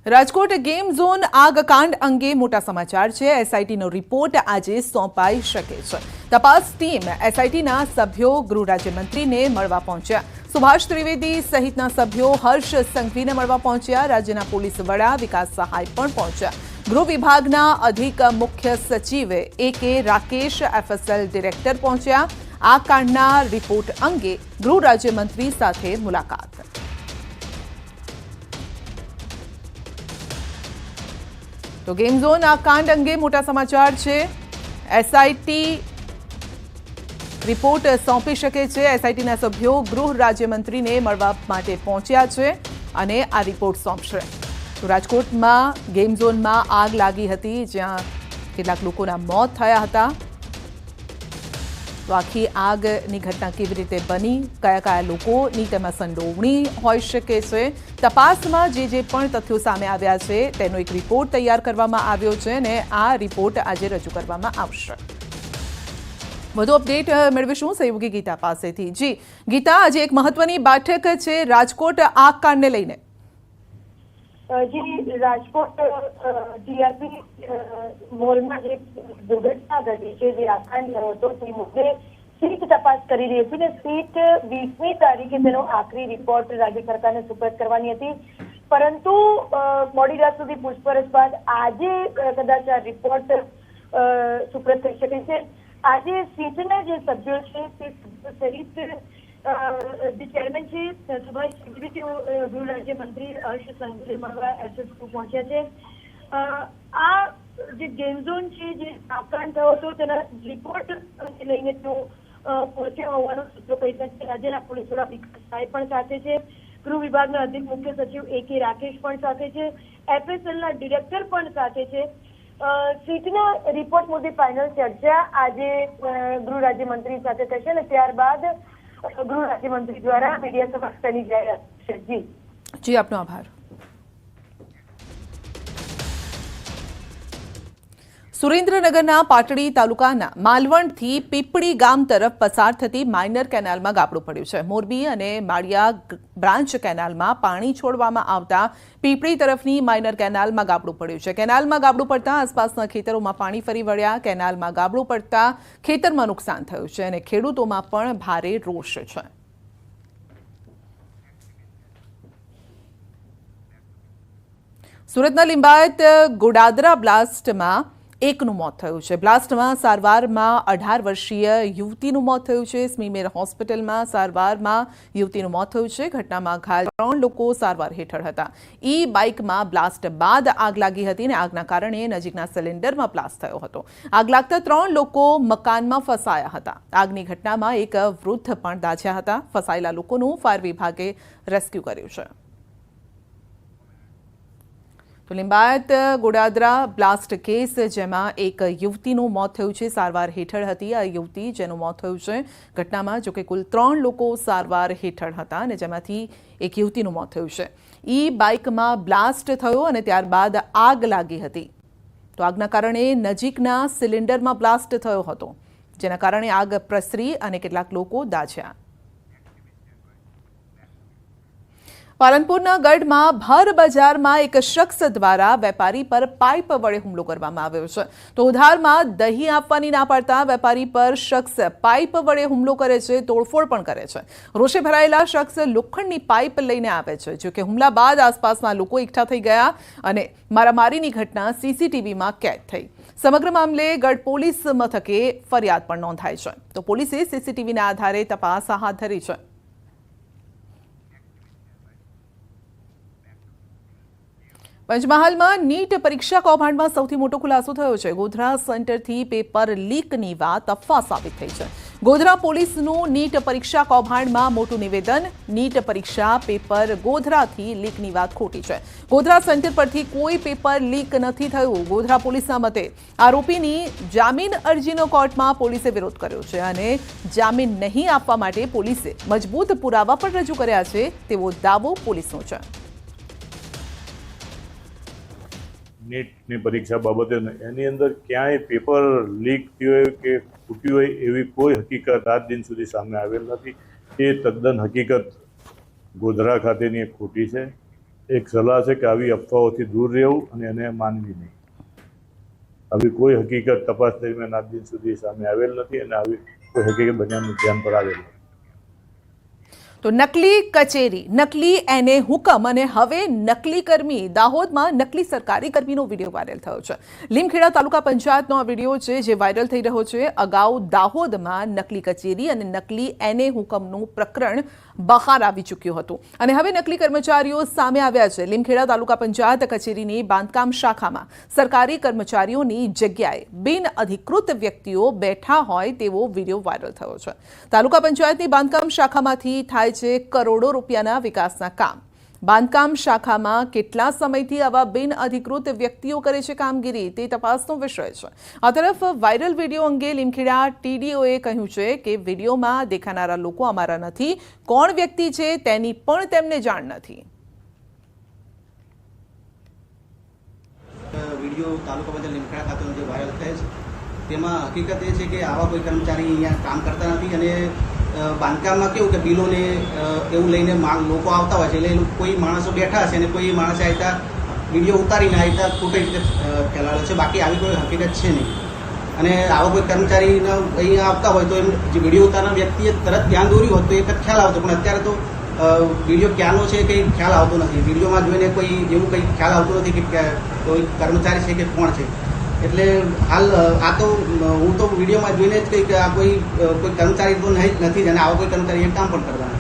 Rajkot game zone આગકાંડ અંગે મોટા સમાચાર છે। એસઆઈટીનો રિપોર્ટ આજે સોંપાઈ શકે છે। તપાસ ટીમ એસઆઈટીના સભ્યો ગૃહ રાજ્યમંત્રીને મળવા પહોંચ્યા। સુભાષ ત્રિવેદી સહિતના સભ્યો હર્ષ સંઘવીને મળવા પહોંચ્યા। રાજ્યના પોલીસ વડા વિકાસ સહાય પણ પહોંચ્યા। ગૃહ વિભાગના અધિક મુખ્ય સચિવ એ.કે. રાકેશ એફએસએલ ડિરેક્ટર પહોંચ્યા। આ કાંડના રિપોર્ટ અંગે ગૃહ રાજ્યમંત્રી સાથે મુલાકાત। તો ગેમ ઝોન આ કાંડ અંગે મોટા સમાચાર છે। એસઆઈટી રિપોર્ટ સોંપી શકે છે। એસઆઈટીના સભ્યો ગૃહ રાજ્યમંત્રીને મળવા માટે પહોંચ્યા છે અને આ રિપોર્ટ સોંપશે। તો રાજકોટમાં ગેમ ઝોનમાં આગ લાગી હતી, જ્યાં કેટલાક લોકોના મોત થયા હતા। તો આખી આગની ઘટના કેવી રીતે બની, કયા કયા લોકોની તેમાં સંડોવણી હોઈ શકે છે, તપાસમાં જે પણ તથ્યો સામે આવ્યા છે તેનો એક રિપોર્ટ તૈયાર કરવામાં આવ્યો છે અને આ રિપોર્ટ આજે રજૂ કરવામાં આવશે। વધુ અપડેટ મેળવીશું સહયોગી ગીતા પાસેથી। જી ગીતા, આજે એક મહત્વની બેઠક છે રાજકોટ આગ કાંડને લઈને। જી, રાજકોટ જીઆરપી મોલમાં જે દુર્ઘટના ઘટી છે, જે આકાંડ થયો હતો, તે મુદ્દે સીટ તપાસ કરી રહી હતી ને સીટ 20મી તારીખે તેનો આખરી રિપોર્ટ રાજ્ય સરકારને સુપરત કરવાની હતી, પરંતુ મોડી રાત સુધી પૂછપરછ બાદ આજે કદાચ આ રિપોર્ટ સુપરત થઈ શકે છે। આજે સીટના જે સભ્યો છે તે સહિત જે ચેરમેન છે સુભાષ ત્રિવેદી, ગૃહ રાજ્યમંત્રી હર્ષ સંઘવી મળવા એસએસપી પહોંચ્યા છે। આ જે ગેમ ઝોન છે, જે આકાંડ થયો હતો, તેના રિપોર્ટ લઈને તેઓ પહોંચ્યા હોવાનું સૂત્રો કહી શકે। રાજ્યના પોલીસ વડા વિકાસ સહાય પણ સાથે છે, ગૃહ વિભાગના અધિક મુખ્ય સચિવ એ.કે. રાકેશ પણ સાથે છે, એફએસએલના ડિરેક્ટર પણ સાથે છે। સીટના રિપોર્ટ મુદ્દે ફાઇનલ ચર્ચા આજે ગૃહ રાજ્યમંત્રી સાથે થશે અને ત્યારબાદ ગૃહ રાજ્યમંત્રી દ્વારા મીડિયા સમક્ષ તેની જાહેરાત થશે। જી, આપનો આભાર। સુરેન્દ્રનગરના પાટડી તાલુકાના માલવણથી પીપળી ગામ તરફ પસાર થતી માઇનર કેનાલમાં ગાબડું પડ્યું છે। મોરબી અને માળિયા બ્રાન્ચ કેનાલમાં પાણી છોડવામાં આવતા પીપળી તરફની માઇનર કેનાલમાં ગાબડું પડ્યું છે। કેનાલમાં ગાબડું પડતા આસપાસના ખેતરોમાં પાણી ફરી વળ્યા। કેનાલમાં ગાબડું પડતા ખેતરમાં નુકસાન થયું છે અને ખેડૂતોમાં પણ ભારે રોષ છે। સુરતના લિંબાયત ગોડાદરા બ્લાસ્ટમાં એકનું મોત થયું છે। બ્લાસ્ટમાં સારવારમાં 18 વર્ષીય યુવતીનું મોત થયું છે। સ્મીમેર હોસ્પિટલમાં સારવારમાં યુવતીનું મોત થયું છે। ઘટનામાં ઘાયલ 3 લોકો સારવાર હેઠળ હતા। ઈ બાઇકમાં બ્લાસ્ટ બાદ આગ લાગી હતી અને આગના કારણે નજીકના સિલિન્ડરમાં બ્લાસ્ટ થયો હતો। આગ લાગતા 3 લોકો મકાનમાં ફસાયા હતા। આગની ઘટનામાં એક વૃદ્ધ પણ દાઝ્યા હતા। ફસાયેલા લોકોનું ફાયર વિભાગે રેસ્ક્યુ કર્યું છે। તો લિંબાયત ગોડાદરા બ્લાસ્ટ કેસ, જેમાં એક યુવતીનું મોત થયું છે, સારવાર હેઠળ હતી આ યુવતી જેનું મોત થયું છે। ઘટનામાં જોકે કુલ 3 લોકો સારવાર હેઠળ હતા અને જેમાંથી એક યુવતીનું મોત થયું છે। ઈ બાઇકમાં બ્લાસ્ટ થયો અને ત્યારબાદ આગ લાગી હતી। તો આગના કારણે નજીકના સિલિન્ડરમાં બ્લાસ્ટ થયો હતો, જેના કારણે આગ પ્રસરી અને કેટલાક લોકો દાઝ્યા। પાલનપુરના ગઢમાં ભર બજારમાં એક શખ્સ દ્વારા વેપારી પર પાઇપ વડે હુમલો કરવામાં આવ્યો છે। તો ઉધારમાં દહીં આપવાની ના પાડતા વેપારી પર શખ્સ પાઇપ વડે હુમલો કરે છે, તોડફોડ પણ કરે છે। રોષે ભરાયેલા શખ્સ લોખંડની પાઇપ લઈને આવે છે। જો કે હુમલા બાદ આસપાસના લોકો એકઠા થઈ ગયા અને મારામારીની ઘટના સીસીટીવીમાં કેદ થઈ। સમગ્ર મામલે ગઢ પોલીસ મથકે ફરિયાદ પણ નોંધાઈ છે। તો પોલીસે સીસીટીવીના આધારે તપાસ હાથ ધરી છે। પંચમહાલમાં નીટ પરીક્ષા કૌભાંડમાં સૌથી મોટો ખુલાસો થયો છે। ગોધરા સેન્ટરથી પેપર લીકની વાત અફવા સાબિત થઈ છે। ગોધરા પોલીસનું નીટ પરીક્ષા કૌભાંડમાં મોટું નિવેદન। નીટ પરીક્ષા પેપર ગોધરાથી લીકની વાત ખોટી છે। ગોધરા સેન્ટર પરથી કોઈ પેપર લીક નથી થયું। ગોધરા પોલીસના મતે આરોપીની જામીન અરજીનો કોર્ટમાં પોલીસે વિરોધ કર્યો છે અને જામીન નહીં આપવા માટે પોલીસે મજબૂત પુરાવા પણ રજૂ કર્યા છે તેવો દાવો પોલીસનો છે। નીટની પરીક્ષા બાબતે એની અંદર ક્યાંય પેપર લીક થયું હોય કે ફૂટ્યું હોય એવી કોઈ હકીકત આજ દિન સુધી સામે આવેલ નથી। એ તદ્દન હકીકત ગોધરા ખાતેની એક ખોટી છે। એક સલાહ છે કે આવી અફવાઓથી દૂર રહેવું અને એને માનવી નહીં. આવી કોઈ હકીકત તપાસ દરમિયાન આજ દિન સુધી સામે આવેલ નથી અને આવી કોઈ હકીકત બધાનું ધ્યાન પર આવેલ નથી. તો નકલી કચેરી, નકલી એને હુકમ અને હવે નકલી કર્મી. દાહોદમાં નકલી સરકારી કર્મીનો વિડીયો વાયરલ થયો છે. લીમખેડા તાલુકા પંચાયતનો આ વિડીયો છે જે વાયરલ થઈ રહ્યો છે. અગાઉ દાહોદમાં નકલી કચેરી અને નકલી એને હુકમનું પ્રકરણ બહાર આવી ચૂક્યું હતું અને હવે નકલી કર્મચારીઓ સામે આવ્યા છે. લીમખેડા તાલુકા પંચાયત કચેરીની બાંધકામ શાખામાં સરકારી કર્મચારીઓની જગ્યાએ બિન અધિકૃત વ્યક્તિઓ બેઠા હોય તેવો વિડીયો વાયરલ થયો છે. તાલુકા પંચાયતની બાંધકામ શાખામાંથી થાય છે કરોડો રૂપિયાના વિકાસના કામ. બાંધકામ શાખામાં કેટલા સમયથી આવા બિન અધિકૃત વ્યક્તિઓ કરે છે કામગીરી તે તપાસનો વિષય છે. આ તરફ વાયરલ વિડીયો અંગે લીમખેડા TDOએ કહ્યું છે કે વિડીયોમાં દેખાનારા લોકો અમારા નથી, કોણ વ્યક્તિ છે તેની પણ તેમને જાણ નથી. વિડીયો તાલુકા પંચાયત લીમખેડા ખાતેનો જે વાયરલ થયો છે તેમાં હકીકત એ છે કે આવા કોઈ કર્મચારી અહીંયા કામ કરતા નથી અને બાંધકામમાં કેવું કે બિલોને એવું લઈને લોકો આવતા હોય છે એટલે કોઈ માણસો બેઠા હશે અને કોઈ માણસે આવતા વિડીયો ઉતારીને આવતા ખોટી રીતે ફેલાવેલો છે. બાકી આવી કોઈ હકીકત છે નહીં અને આવા કોઈ કર્મચારીના અહીંયા આવતા હોય તો એમ જે વિડીયો ઉતારનાર વ્યક્તિએ તરત ધ્યાન દોર્યું હોત તો એક જ ખ્યાલ આવતો, પણ અત્યારે તો વિડીયો ક્યાંનો છે કંઈ ખ્યાલ આવતો નથી. વિડીયોમાં જોઈને કોઈ એવું કંઈ ખ્યાલ આવતો નથી કે કોઈ કર્મચારી છે કે કોણ છે. એટલે હાલ આ તો હું તો વિડીયોમાં જોઈને જ કહી કે આ કોઈ કર્મચારી તો નથી જ અને આવા કોઈ કર્મચારી એ કામ પણ કરવાના.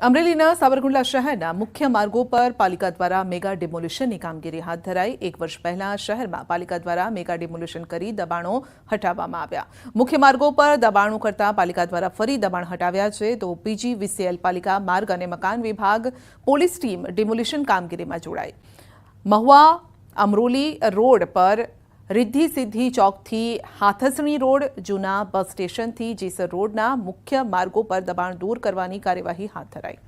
અમરેલીના સાવરકુંડલા શહેરના મુખ્ય માર્ગો પર પાલિકા દ્વારા મેગા ડિમોલિશનની કામગીરી હાથ ધરાઈ. 1 વર્ષ પહેલા શહેરમાં પાલિકા દ્વારા મેગા ડિમોલિશન કરી દબાણો હટાવવામાં આવ્યા. મુખ્ય માર્ગો પર દબાણો કરતા પાલિકા દ્વારા ફરી દબાણ હટાવ્યા છે. તો PGVCL પાલિકા માર્ગ અને મકાન વિભાગ પોલીસ ટીમ ડિમોલિશન કામગીરીમાં જોડાઈ. મહુવા અમરોલી રોડ પર રિદ્ધિ સિદ્ધિ ચોકથી હાથસણી રોડ, જૂના બસ સ્ટેશનથી જેસર રોડના મુખ્ય માર્ગો પર દબાણ દૂર કરવાની કાર્યવાહી હાથ ધરાઈ.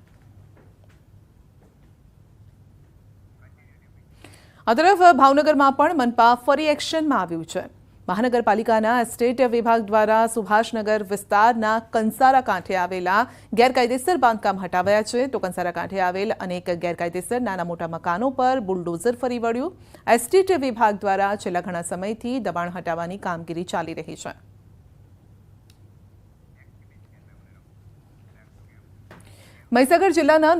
આ તરફ ભાવનગરમાં પણ મનપા ફરી એક્શનમાં આવ્યું છે. મહાનગરપાલિકાના એસ્ટેટ વિભાગ દ્વારા સુભાષનગર વિસ્તારના કંસારા કાંઠે આવેલા ગેરકાયદેસર બાંધકામ હટાવ્યા છે. તો કંસારા કાંઠે આવેલ અનેક ગેરકાયદેસર નાના મોટા મકાનો પર બુલડોઝર ફરી વળ્યું. એસ્ટેટ વિભાગ દ્વારા છેલ્લા ઘણા સમયથી દબાણ હટાવવાની કામગીરી ચાલી રહી છે. મહીસાગર જિલ્લાના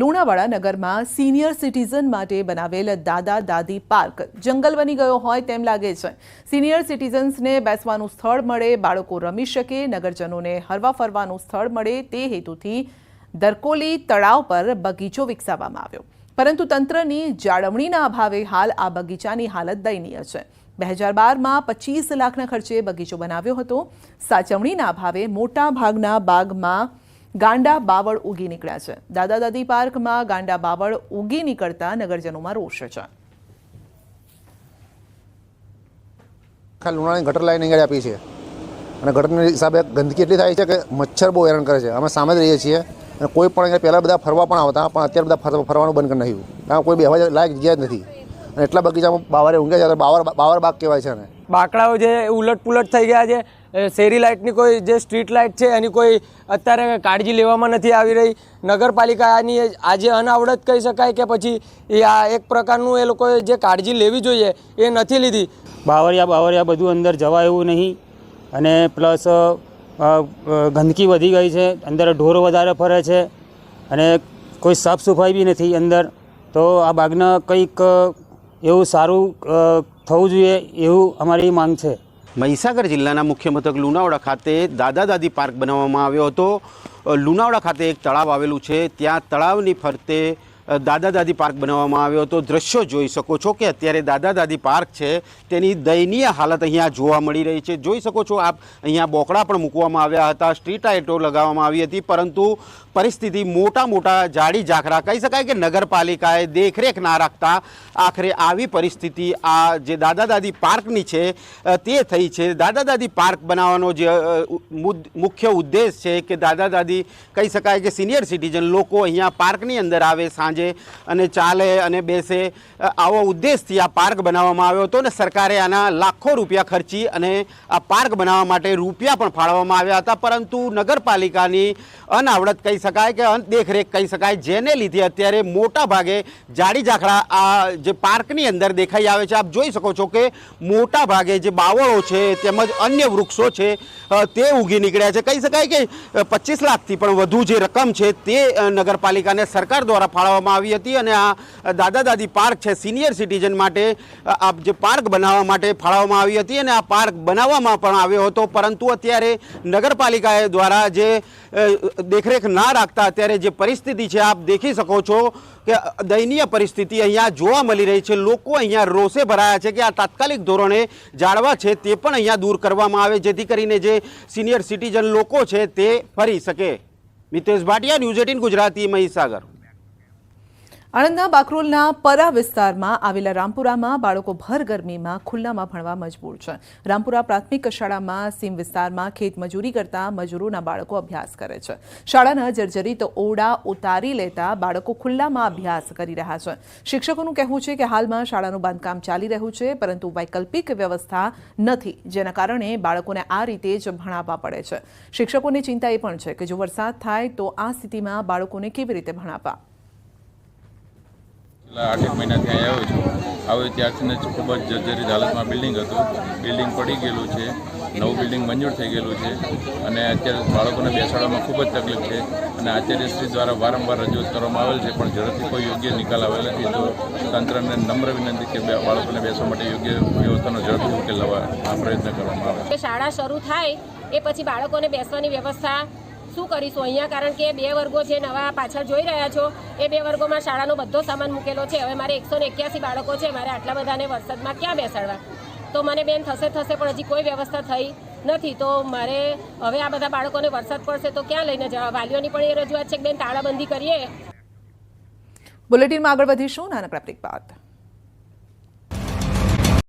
લુણાવાડા નગરમાં સિનિયર સિટીઝન માટે બનાવેલ દાદા દાદી પાર્ક જંગલ બની ગયો હોય તેમ લાગે છે. સિનિયર સિટીઝન્સને બેસવાનું સ્થળ મળે, બાળકો રમી શકે, નગરજનોને હરવા ફરવાનું સ્થળ મળે તે હેતુથી દરકોલી તળાવ પર બગીચો વિકસાવવામાં આવ્યો. પરંતુ તંત્રની જાળવણીના અભાવે હાલ આ બગીચાની હાલત દયનીય છે. 2012માં 25 લાખના ખર્ચે બગીચો બનાવ્યો હતો. સાચવણીના અભાવે મોટા ભાગના બાગમાં ગાંડા બાવળ ઉગી નીકળ્યા છે. દાદા દાદી પાર્કમાં ગાંડા બાવળ ઉગી નીકળતા નગરજનોમાં રોષ છે. લુણાની ગટર લાઈન અહીંયા આપી છે અને ગટરના હિસાબે ગંદકી એટલી થાય છે કે મચ્છર બહુ હેરાન કરે છે. અમે સામે જ રહીએ છીએ અને કોઈ પણ અહીંયા પહેલાં બધા ફરવા પણ આવતા, પણ અત્યારે બધા ફરવાનું બંધ કરી નાખ્યું. કારણ કોઈ બેહવા લાયક જગ્યા જ નથી અને એટલા બગીચામાં બાવરે ઊંઘે છે. બાવર બાગ કહેવાય છે ને. બાકડાઓ જે ઉલટ પુલટ થઈ ગયા છે. શેરી લાઇટની કોઈ જે સ્ટ્રીટ લાઇટ છે એની કોઈ અત્યારે કાળજી લેવામાં નથી આવી રહી. નગરપાલિકાની આજે અનાવડત કહી શકાય કે પછી એ આ એક પ્રકારનું એ લોકોએ જે કાળજી લેવી જોઈએ એ નથી લીધી. બાવરિયા બધું અંદર જવાય એવું નહીં અને પ્લસ ગંદકી વધી ગઈ છે. અંદર ઢોર વધારે ફરે છે અને કોઈ સાફ સફાઈ બી નથી અંદર. તો આ બાગના કંઈક એવું સારું થવું જોઈએ એવું અમારી માંગ છે. મહીસાગર જિલ્લાના મુખ્ય મથક લુણાવાડા ખાતે દાદા દાદી પાર્ક બનાવવામાં આવ્યો હતો. લુણાવાડા ખાતે એક તળાવ આવેલું છે, ત્યાં તળાવની ફરતે દાદા દાદી પાર્ક બનાવવામાં આવ્યો હતો. દ્રશ્યો જોઈ શકો છો કે અત્યારે દાદા દાદી પાર્ક છે તેની દયનીય હાલત અહીંયા જોવા મળી રહી છે. જોઈ શકો છો આપ, અહીંયા બોકડા પણ મૂકવામાં આવ્યા હતા, સ્ટ્રીટ લાઇટો લગાવવામાં આવી હતી, પરંતુ પરિસ્થિતિ મોટા જાડી ઝાખરા કહી શકાય કે નગરપાલિકાએ દેખરેખ ના રાખતા આખરે આવી પરિસ્થિતિ આ જે દાદા દાદી પાર્કની છે તે થઈ છે. દાદા દાદી પાર્ક બનાવવાનો જે મુખ્ય ઉદ્દેશ છે કે દાદા દાદી કહી શકાય કે સિનિયર સિટીઝન લોકો અહીંયા પાર્કની અંદર આવે, સાંજે સાંજે અને ચાલે અને બેસે, આવો ઉદ્દેશથી આ પાર્ક બનાવવામાં આવ્યો હતો. અને સરકારે આના લાખો રૂપિયા ખર્ચી અને આ પાર્ક બનાવવા માટે રૂપિયા પણ ફાળવવામાં આવ્યા હતા, પરંતુ નગરપાલિકાની અનાવડત કહી શકાય કે અનદેખરેખ કહી શકાય, જેને લીધે અત્યારે મોટા ભાગે જાડી ઝાખડા આ જે પાર્કની અંદર દેખાઈ આવે છે. આપ જોઈ શકો છો કે મોટા ભાગે જે બાવળો છે તેમજ અન્ય વૃક્ષો છે તે ઉગી નીકળ્યા છે. કહી શકાય કે 25 લાખથી પણ વધુ જે રકમ છે તે નગરપાલિકાને સરકાર દ્વારા ફાળવવામાં આવી હતી. અને આ દાદા દાદી પાર્ક છે સિનિયર સિટીઝન માટે આ જે પાર્ક બનાવવા માટે ફાળવવામાં આવી હતી અને આ પાર્ક બનાવવામાં પણ આવ્યો હતો, પરંતુ અત્યારે નગરપાલિકા દ્વારા જે દેખરેખ ના રાખતા અત્યારે જે પરિસ્થિતિ છે આપ દેખી શકો છો કે દયનીય પરિસ્થિતિ અહીંયા જોવા મળી રહી છે. લોકો અહીંયા રોષે ભરાયા છે કે આ તાત્કાલિક ધોરણે ઝાડવા છે તે પણ અહીંયા દૂર કરવામાં આવે, જેથી કરીને જે સિનિયર સિટીઝન લોકો છે તે ફરી શકે. મિતેશ ભાટિયા, ન્યૂઝ 18 ગુજરાતી, મહીસાગર. આણંદના બાકરોલના પરા વિસ્તારમાં આવેલા રામપુરામાં બાળકો ભર ગરમીમાં ખુલ્લામાં ભણવા મજબૂર છે. રામપુરા પ્રાથમિક શાળામાં સીમ વિસ્તારમાં ખેત મજૂરી કરતા મજૂરોના બાળકો અભ્યાસ કરે છે. શાળાના જર્જરિત ઓરડા ઉતારી લેતા બાળકો ખુલ્લામાં અભ્યાસ કરી રહ્યા છે. શિક્ષકોનું કહેવું છે કે હાલમાં શાળાનું બાંધકામ ચાલી રહ્યું છે, પરંતુ વૈકલ્પિક વ્યવસ્થા નથી, જેના કારણે બાળકોને આ રીતે જ ભણાવવા પડે છે. શિક્ષકોની ચિંતા એ પણ છે કે જો વરસાદ થાય તો આ સ્થિતિમાં બાળકોને કેવી રીતે ભણાવવા. 8 મહિનાથી અહીંયા આવ્યો ત્યારથી જ ખૂબ જ જર્જરિત હાલતમાં બિલ્ડિંગ હતું. બિલ્ડિંગ પડી ગયેલું છે, નવું બિલ્ડિંગ મંજૂર થઈ ગયેલું છે અને અત્યારે બાળકોને બેસાડવામાં ખૂબ જ તકલીફ છે. અને આચાર્યશ્રી દ્વારા વારંવાર રજૂઆત કરવામાં આવેલ છે, પણ ઝડપથી કોઈ યોગ્ય નિકાલ આવેલ નથી. તો તંત્રને નમ્ર વિનંતી કે બાળકોને બેસવા માટે યોગ્ય વ્યવસ્થાનો ઝડપથી ઉકેલ લાવવા આ પ્રયત્ન કરવામાં આવે. શાળા શરૂ થાય એ પછી બાળકોને બેસવાની વ્યવસ્થા શું કરીશું અહીંયા, કારણ કે 2 વર્ગો જે નવા પાછળ જોઈ રહ્યા છો એ 2 વર્ગોમાં શાળાનો બધો સામાન મૂકેલો છે. હવે મારે 181 બાળકો છે, મારે આટલા બધાને વરસાદમાં ક્યાં બેસાડવા? તો મને બેન થશે પણ હજી કોઈ વ્યવસ્થા થઈ નથી. તો મારે હવે આ બધા બાળકોને વરસાદ પડશે તો ક્યાં લઈને જવા? વાલીઓની પણ એ રજૂઆત છે કે બેન તાળાબંધી કરીએ. બુલેટિનમાં આગળ વધીશું નાનકડા બ્રેક બાદ.